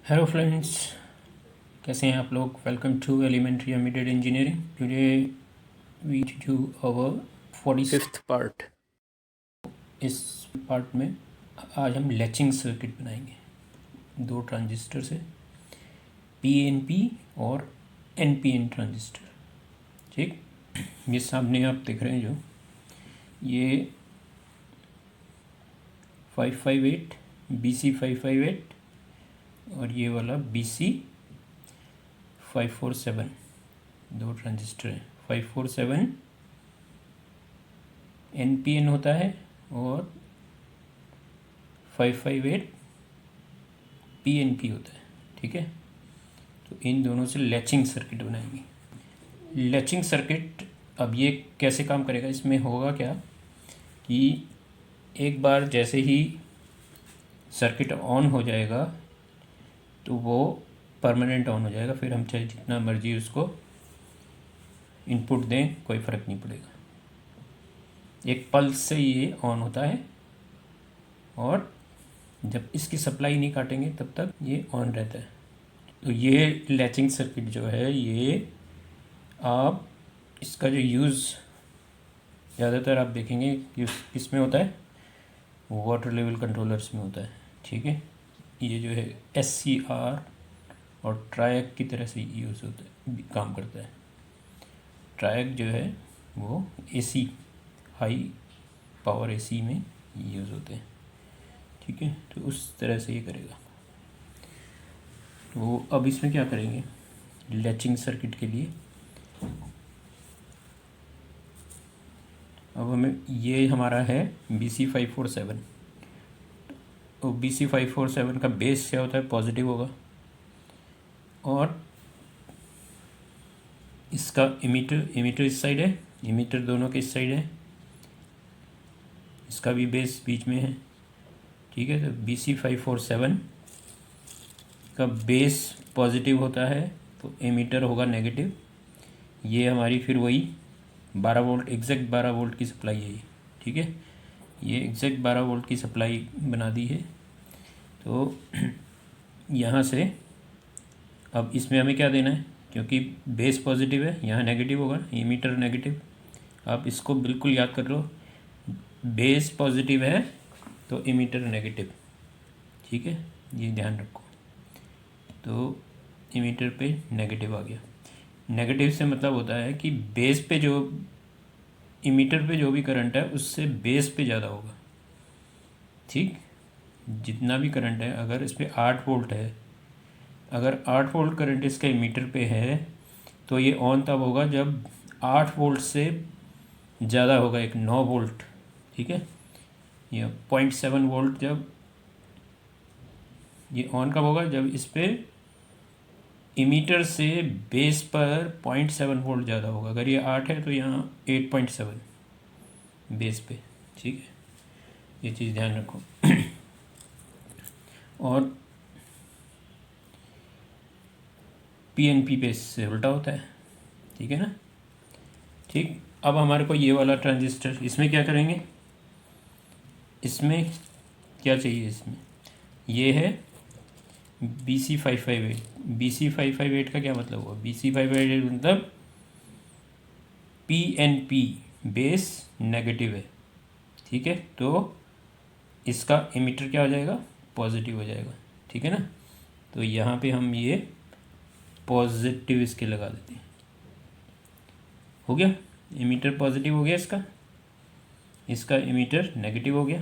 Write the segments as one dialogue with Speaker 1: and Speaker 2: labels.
Speaker 1: Hello friends, कैसे हैं आप लोग। Welcome to elementary embedded engineering. Today we do our 45th पार्ट। इस पार्ट में आज हम लैचिंग सर्किट बनाएंगे दो ट्रांजिस्टर से, पीएनपी और एनपीएन ट्रांजिस्टर। ठीक, ये सामने आप देख रहे हैं जो ये 558 BC 558 और ये वाला BC 547, दो ट्रांजिस्टर हैं। 547 NPN होता है और 558 PNP होता है। ठीक है, तो इन दोनों से लैचिंग सर्किट बनाएंगे। लैचिंग सर्किट अब ये कैसे काम करेगा, इसमें होगा क्या कि एक बार जैसे ही सर्किट ऑन हो जाएगा तो वो परमानेंट ऑन हो जाएगा, फिर हम चाहे जितना मर्जी उसको इनपुट दें कोई फ़र्क नहीं पड़ेगा। एक पल्स से ये ऑन होता है और जब इसकी सप्लाई नहीं काटेंगे तब तक ये ऑन रहता है। तो ये लैचिंग सर्किट जो है ये आप इसका जो यूज़ ज़्यादातर आप देखेंगे कि किसमें होता है, वाटर लेवल कंट्रोलर्स में होता है। ठीक है, ये जो है SCR और ट्रायक की तरह से यूज़ होता है, काम करता है। ट्रायक जो है वो AC हाई पावर AC में यूज़ होते हैं। ठीक है, तो उस तरह से ये करेगा। तो अब इसमें क्या करेंगे लैचिंग सर्किट के लिए। अब हमें ये हमारा है BC 547। तो BC 547 का बेस क्या होता है, पॉजिटिव होगा, और इसका इमीटर इस साइड है, इमीटर दोनों के इस साइड है, इसका भी बेस बीच में है। ठीक है, तो BC 547 का बेस पॉजिटिव होता है तो एमीटर होगा नेगेटिव। ये हमारी फिर वही 12 वोल्ट, एग्जैक्ट 12 वोल्ट की सप्लाई है ये। ठीक है, ये एग्जैक्ट 12 वोल्ट की सप्लाई बना दी है। तो यहाँ से अब इसमें हमें क्या देना है, क्योंकि बेस पॉजिटिव है यहाँ नेगेटिव होगा, एमीटर नेगेटिव। आप इसको बिल्कुल याद कर लो, बेस पॉजिटिव है तो एमीटर नेगेटिव। ठीक है, ये ध्यान रखो। तो एमीटर पे नेगेटिव आ गया। नेगेटिव से मतलब होता है कि बेस पे जो एमीटर पे जो भी करंट है उससे बेस पे ज़्यादा होगा। ठीक, जितना भी करंट है, अगर इस पर 8 वोल्ट है, अगर 8 वोल्ट करंट इसके एमीटर पे है तो ये ऑन तब होगा जब 8 वोल्ट से ज़्यादा होगा, एक 9 वोल्ट। ठीक है, ये 0.7 वोल्ट, जब ये ऑन कब होगा, जब इस पर इमीटर से बेस पर 0.7 वोल्ट ज़्यादा होगा। अगर ये 8 है तो यहाँ 8.7 बेस पे। ठीक है, ये चीज़ ध्यान रखो। और PNP पे से उल्टा होता है। ठीक है ना। ठीक, अब हमारे को ये वाला ट्रांजिस्टर, इसमें क्या करेंगे, इसमें क्या चाहिए, इसमें ये है BC 558। BC 558 का क्या मतलब हुआ, BC 558 मतलब PNP बेस नेगेटिव है। ठीक है, तो इसका एमीटर क्या हो जाएगा, पॉजिटिव हो जाएगा। ठीक है ना, तो यहाँ पे हम ये पॉजिटिव इसके लगा देते हैं। हो गया, एमीटर पॉजिटिव हो गया, इसका एमीटर नेगेटिव हो गया।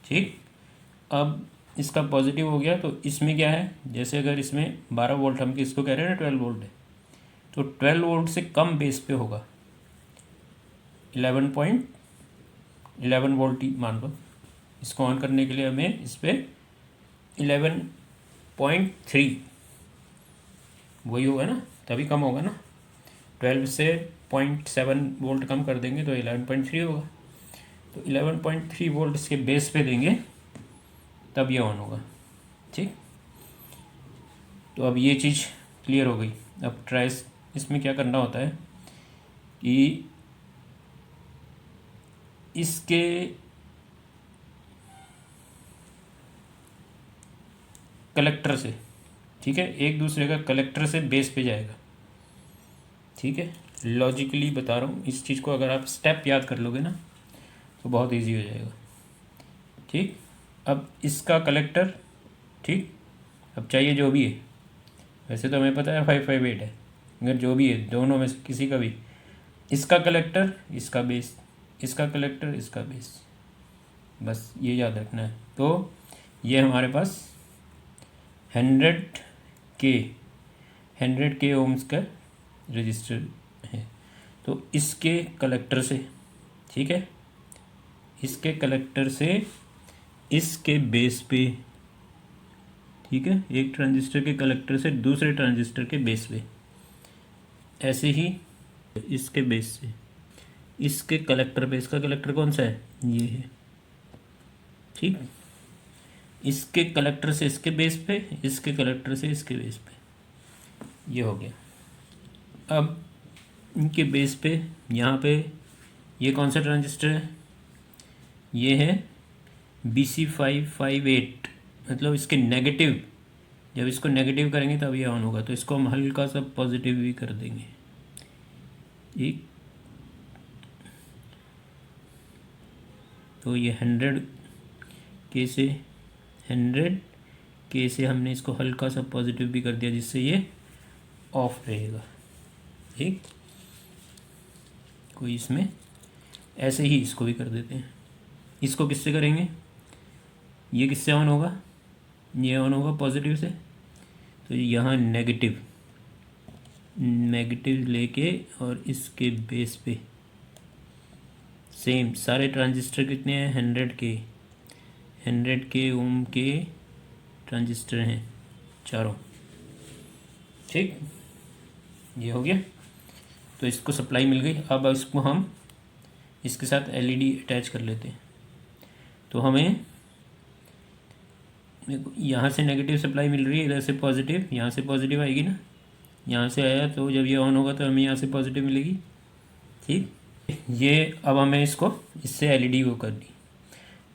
Speaker 1: ठीक, अब इसका पॉजिटिव हो गया तो इसमें क्या है, जैसे अगर इसमें 12 वोल्ट, हम किसको कह रहे हैं ना 12 वोल्ट है, तो 12 वोल्ट से कम बेस पे होगा, 11 वोल्ट ही मान लो। इसको ऑन करने के लिए हमें इस पर 11.3 वही होगा ना, तभी कम होगा ना। 12 से 0.7 वोल्ट कम कर देंगे तो 11.3 होगा। तो 11.3 वोल्ट इसके बेस पे देंगे तब ये ऑन होगा। ठीक, तो अब ये चीज़ क्लियर हो गई। अब ट्राइस इसमें क्या करना होता है कि इसके कलेक्टर से ठीक है, एक दूसरे का कलेक्टर से बेस पे जाएगा। ठीक है, लॉजिकली बता रहा हूँ इस चीज़ को, अगर आप स्टेप याद कर लोगे ना तो बहुत इजी हो जाएगा। ठीक, अब इसका कलेक्टर, ठीक, अब चाहिए जो भी है, वैसे तो हमें पता है 558 है, अगर जो भी है दोनों में से किसी का भी, इसका कलेक्टर इसका बेस, इसका कलेक्टर इसका बेस, बस ये याद रखना है। तो ये हमारे पास 100 के ओम्स का रजिस्टर है। तो इसके कलेक्टर से, ठीक है, इसके कलेक्टर से इसके बेस पे, ठीक है, एक ट्रांजिस्टर के कलेक्टर से दूसरे ट्रांजिस्टर के बेस पे, ऐसे ही इसके बेस से इसके कलेक्टर पे, इसका कलेक्टर कौन सा है, ये है। ठीक, इसके कलेक्टर से इसके बेस पे, इसके कलेक्टर से इसके बेस पे, ये हो गया। अब इनके बेस पे यहाँ पे ये कौन सा ट्रांजिस्टर है, ये है BC558, मतलब इसके नेगेटिव, जब इसको नेगेटिव करेंगे तब ये ऑन होगा, तो इसको हम हल्का सा पॉजिटिव भी कर देंगे। ठीक, तो ये 100 के से हमने इसको हल्का सा पॉजिटिव भी कर दिया, जिससे ये ऑफ रहेगा। ठीक, कोई इसमें ऐसे ही इसको भी कर देते हैं। इसको किससे करेंगे, ये किससे ऑन होगा, ये ऑन होगा पॉजिटिव से, तो यहाँ नेगेटिव लेके और इसके बेस पे सेम सारे ट्रांजिस्टर कितने हैं, 100 के ओम के ट्रांजिस्टर हैं चारों। ठीक, ये हो गया, तो इसको सप्लाई मिल गई। अब इसको हम इसके साथ एलईडी अटैच कर लेते हैं। तो हमें यहाँ से नेगेटिव सप्लाई मिल रही है, इधर से पॉजिटिव, यहाँ से पॉजिटिव आएगी ना, यहाँ से आया, तो जब ये ऑन होगा तो हमें यहाँ से पॉजिटिव मिलेगी। ठीक, ये अब हमें इसको इससे एलईडी वो कर दी,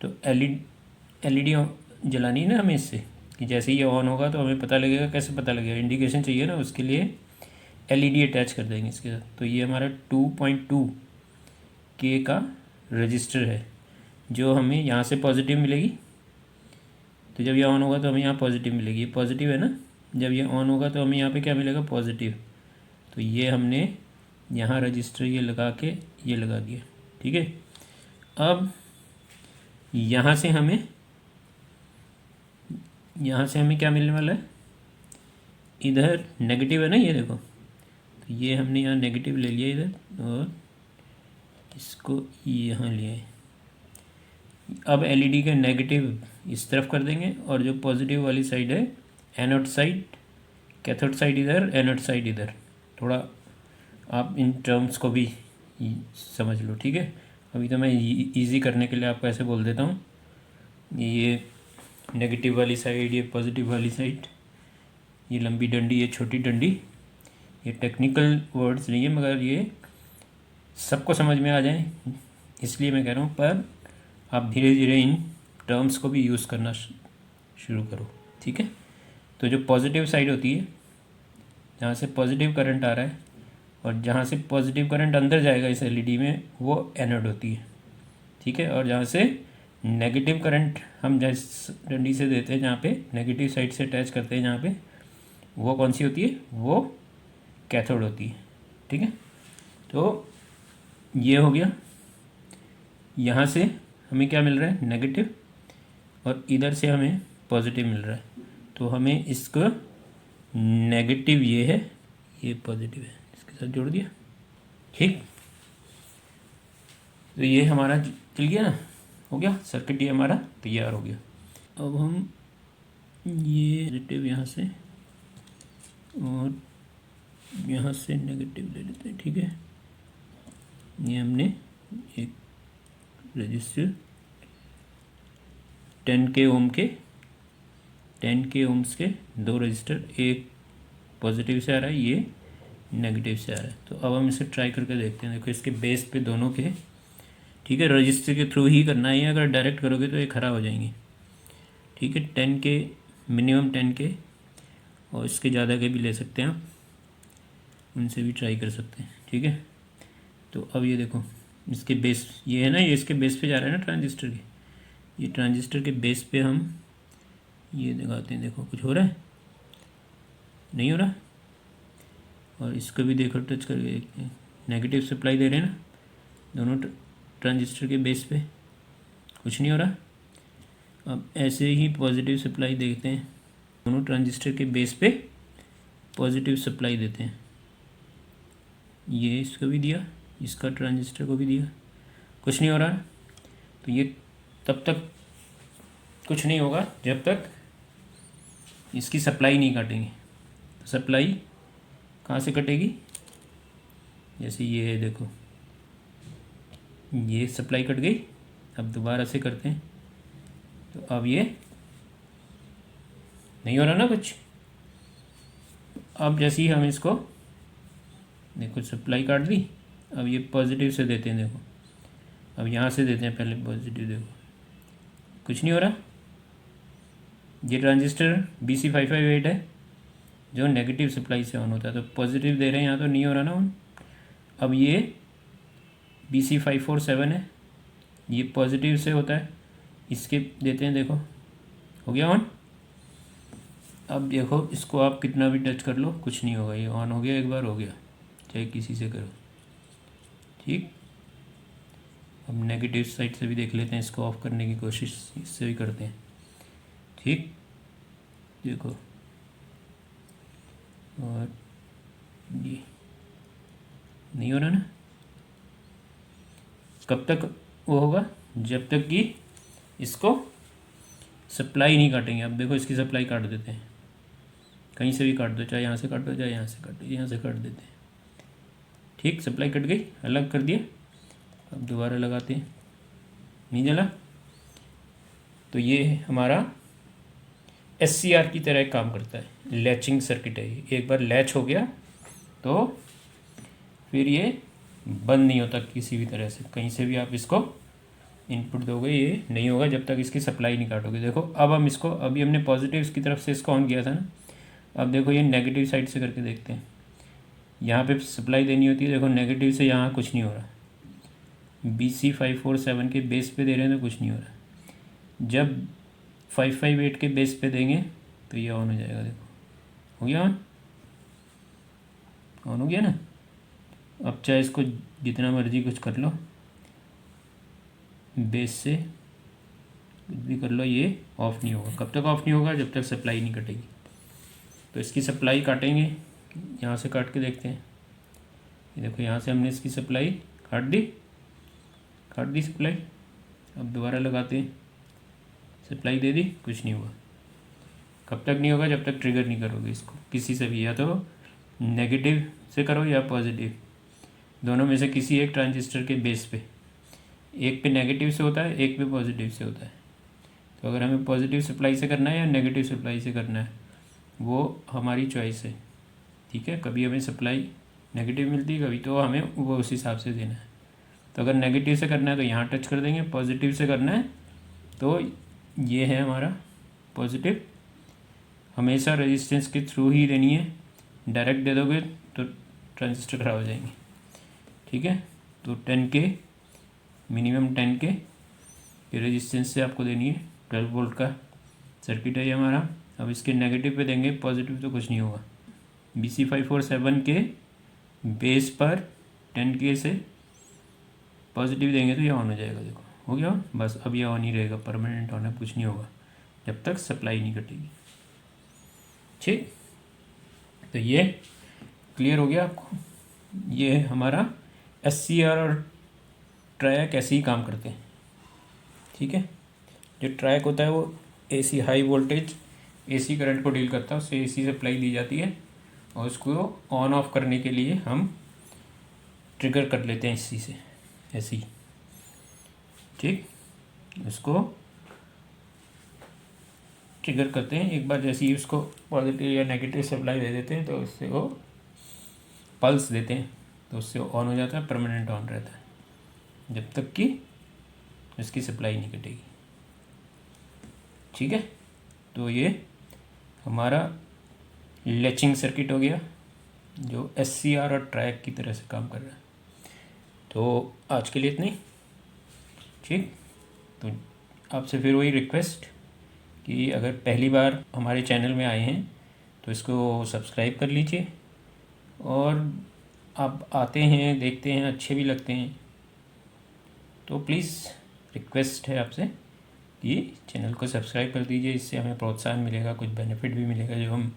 Speaker 1: तो एलईडी जलानी है ना हमें इससे, कि जैसे ही ये ऑन होगा तो हमें पता लगेगा। कैसे पता लगेगा, इंडिकेशन चाहिए ना, उसके लिए एलईडी अटैच कर देंगे इसके साथ। तो ये हमारा 2.2 के का रजिस्टर है, जो हमें यहाँ से पॉजिटिव मिलेगी, तो जब ये ऑन होगा तो हमें यहाँ पॉजिटिव मिलेगी, ये पॉजिटिव है ना, जब ये ऑन होगा तो हमें यहाँ पे क्या मिलेगा, पॉजिटिव। तो ये हमने यहाँ रजिस्टर ये लगा के ये लगा दिया। ठीक है, अब यहाँ से हमें क्या मिलने वाला है, इधर नेगेटिव है ना, ये देखो, तो ये हमने यहाँ नेगेटिव ले लिया इधर और इसको यहाँ लिया है। अब एलईडी का नेगेटिव इस तरफ कर देंगे और जो पॉजिटिव वाली साइड है, एनोड साइड, कैथोड साइड इधर, एनोड साइड इधर। थोड़ा आप इन टर्म्स को भी समझ लो। ठीक है, अभी तो मैं इजी करने के लिए आपको ऐसे बोल देता हूँ, ये नेगेटिव वाली साइड, ये पॉजिटिव वाली साइड, ये लंबी डंडी, ये छोटी डंडी। ये टेक्निकल वर्ड्स नहीं है, मगर ये सबको समझ में आ जाए इसलिए मैं कह रहा हूँ। पर आप धीरे धीरे इन टर्म्स को भी यूज़ करना शुरू करो। ठीक है, तो जो पॉजिटिव साइड होती है, जहाँ से पॉजिटिव करंट आ रहा है और जहाँ से पॉजिटिव करंट अंदर जाएगा इस एलईडी में, वो एनोड होती है। ठीक है, और जहाँ से नेगेटिव करंट हम जिस डंडी से देते हैं, जहाँ पे नेगेटिव साइड से अटैच करते हैं, जहाँ पे, वो कौन सी होती है, वो कैथोड होती है। ठीक है, तो ये हो गया। यहाँ से हमें क्या मिल रहा है, नेगेटिव, और इधर से हमें पॉजिटिव मिल रहा है। तो हमें इसको नेगेटिव ये है, ये पॉजिटिव है, इसके साथ जोड़ दिया। ठीक, तो ये हमारा चल गया ना, हो गया सर्किट, ये हमारा तैयार हो गया। अब हम ये पॉजिटिव यहाँ से और यहाँ से नेगेटिव ले लेते हैं। ठीक है, ये हमने एक रजिस्टर 10K ओम्स के दो रजिस्टर, एक पॉजिटिव से आ रहा है, ये नेगेटिव से आ रहा है। तो अब हम इसे ट्राई करके देखते हैं। देखो, इसके बेस पे दोनों के, ठीक है, रजिस्टर के थ्रू ही करना है, अगर डायरेक्ट करोगे तो ये खराब हो जाएंगे। ठीक है, 10K मिनिमम 10K और इसके ज़्यादा के भी ले सकते हैं आप, उनसे भी ट्राई कर सकते हैं। ठीक है, तो अब ये देखो इसके बेस, ये है ना, ये इसके बेस पे जा रहा है ना ट्रांजिस्टर के, ये ट्रांजिस्टर के बेस पे हम ये दिखाते हैं। देखो कुछ हो रहा है, नहीं हो रहा। और इसको भी देखो टच करके, नेगेटिव सप्लाई दे रहे हैं ना दोनों ट्रांजिस्टर के बेस पे, कुछ नहीं हो रहा। अब ऐसे ही पॉजिटिव सप्लाई देखते हैं, दोनों ट्रांजिस्टर के बेस पे पॉजिटिव सप्लाई देते हैं। ये इसको भी दिया, इसका ट्रांजिस्टर को भी दिया, कुछ नहीं हो रहा। तो ये तब तक कुछ नहीं होगा जब तक इसकी सप्लाई नहीं काटेंगे। तो सप्लाई कहाँ से कटेगी, जैसे ये है, देखो ये सप्लाई कट गई। अब दोबारा से करते हैं, तो अब ये नहीं हो रहा ना कुछ। अब जैसे ही हम इसको देखो सप्लाई काट दी, अब ये पॉजिटिव से देते हैं। देखो अब यहाँ से देते हैं पहले पॉजिटिव, देखो कुछ नहीं हो रहा। ये ट्रांजिस्टर BC558 है जो नेगेटिव सप्लाई से ऑन होता है, तो पॉजिटिव दे रहे हैं यहाँ, तो नहीं हो रहा ना ऑन। अब ये BC547 है, ये पॉजिटिव से होता है, इसके देते हैं, देखो हो गया ऑन। अब देखो इसको आप कितना भी टच कर लो कुछ नहीं होगा, ये ऑन हो गया, एक बार हो गया, चाहे किसी से करो। ठीक, अब नेगेटिव साइड से भी देख लेते हैं, इसको ऑफ करने की कोशिश इससे भी करते हैं। ठीक, देखो और ये नहीं हो रहा ना। कब तक वो होगा, जब तक कि इसको सप्लाई नहीं काटेंगे। अब देखो इसकी सप्लाई काट देते हैं, कहीं से भी काट दो, चाहे यहाँ से काट दो, चाहे यहाँ से काट दो, यहाँ से काट देते हैं। ठीक, सप्लाई कट गई, अलग कर दिया। अब दोबारा लगाते हैं, नहीं जला। तो ये हमारा SCR की तरह काम करता है, लैचिंग सर्किट है। एक बार लैच हो गया तो फिर ये बंद नहीं होता किसी भी तरह से, कहीं से भी आप इसको इनपुट दोगे ये नहीं होगा जब तक इसकी सप्लाई नहीं काटोगे। देखो अब हम इसको, अभी हमने पॉजिटिव इसकी तरफ से इसको ऑन किया था ना, अब देखो ये नेगेटिव साइड से करके देखते हैं। यहाँ पे सप्लाई देनी होती है, देखो नेगेटिव से यहाँ कुछ नहीं हो रहा। BC547 के बेस पे दे रहे हैं तो कुछ नहीं हो रहा। जब 558 के बेस पे देंगे तो ये ऑन हो जाएगा। देखो हो गया ऑन हो गया ना। अब चाहे इसको जितना मर्जी कुछ कर लो, बेस से कुछ भी कर लो, ये ऑफ़ नहीं होगा। कब तक ऑफ़ नहीं होगा, जब तक सप्लाई नहीं कटेगी। तो इसकी सप्लाई काटेंगे, यहाँ से काट के देखते हैं। ये देखो यहाँ से हमने इसकी सप्लाई काट दी सप्लाई। अब दोबारा लगाते हैं, सप्लाई दे दी, कुछ नहीं हुआ। कब तक नहीं होगा, जब तक ट्रिगर नहीं करोगे इसको किसी से भी, या तो नेगेटिव से करो या पॉजिटिव, दोनों में से किसी एक ट्रांजिस्टर के बेस पे। एक पे नेगेटिव से होता है, एक पे पॉजिटिव से होता है। तो अगर हमें पॉजिटिव सप्लाई से करना है या नेगेटिव सप्लाई से करना है, वो हमारी चॉइस है। ठीक है, कभी हमें सप्लाई नेगेटिव मिलती है, कभी तो हमें वो उस हिसाब से देना है। तो अगर नेगेटिव से करना है तो यहाँ टच कर देंगे, पॉजिटिव से करना है तो ये है हमारा पॉजिटिव। हमेशा रेजिस्टेंस के थ्रू ही देनी है, डायरेक्ट दे दोगे तो ट्रांजिस्टर ख़राब हो जाएंगे। ठीक है, तो 10K मिनिमम 10K ये रेजिस्टेंस से आपको देनी है। 12 वोल्ट का सर्किट है ये हमारा। अब इसके नेगेटिव पे देंगे, पॉजिटिव तो कुछ नहीं होगा। BC547 के बेस पर 10K से पॉजिटिव देंगे तो ये ऑन हो जाएगा। देखो हो गया ऑन, बस अब ये ऑन ही रहेगा, परमानेंट ऑन है, कुछ नहीं होगा जब तक सप्लाई नहीं कटेगी। ठीक, तो ये क्लियर हो गया आपको। ये हमारा SCR और ट्रैक ऐसे ही काम करते हैं। ठीक है, जो ट्रैक होता है वो AC high voltage AC current को डील करता है, उससे AC सप्लाई दी जाती है और उसको ऑन ऑफ करने के लिए हम ट्रिगर कर लेते हैं इसी से, ऐसे ही। ठीक, उसको ट्रिगर करते हैं एक बार, जैसे ही उसको पॉजिटिव या नेगेटिव सप्लाई दे देते हैं तो उससे वो पल्स देते हैं, तो उससे ऑन हो जाता है, परमानेंट ऑन रहता है जब तक कि इसकी सप्लाई नहीं कटेगी। ठीक है, तो ये हमारा लैचिंग सर्किट हो गया जो SCR और ट्रैक की तरह से काम कर रहा है। तो आज के लिए इतना ही, ठीक। तो आपसे फिर वही रिक्वेस्ट कि अगर पहली बार हमारे चैनल में आए हैं तो इसको सब्सक्राइब कर लीजिए, और आप आते हैं देखते हैं अच्छे भी लगते हैं तो प्लीज़ रिक्वेस्ट है आपसे कि चैनल को सब्सक्राइब कर दीजिए। इससे हमें प्रोत्साहन मिलेगा, कुछ बेनिफिट भी मिलेगा। जो हम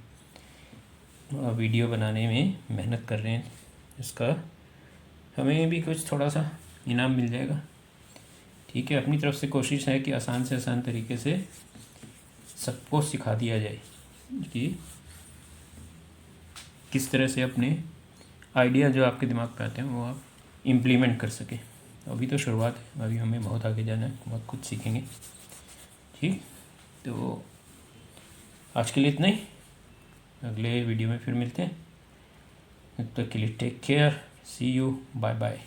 Speaker 1: वीडियो बनाने में मेहनत कर रहे हैं इसका हमें भी कुछ थोड़ा सा इनाम मिल जाएगा, ठीक है। अपनी तरफ से कोशिश है कि आसान से आसान तरीके से सबको सिखा दिया जाए कि किस तरह से अपने आइडिया जो आपके दिमाग पे आते हैं वो आप इम्प्लीमेंट कर सकें। अभी तो शुरुआत है, अभी हमें बहुत आगे जाना है, बहुत कुछ सीखेंगे, ठीक। तो आज के लिए इतना ही, अगले वीडियो में फिर मिलते हैं। तब तक के लिए take care, see you, bye bye.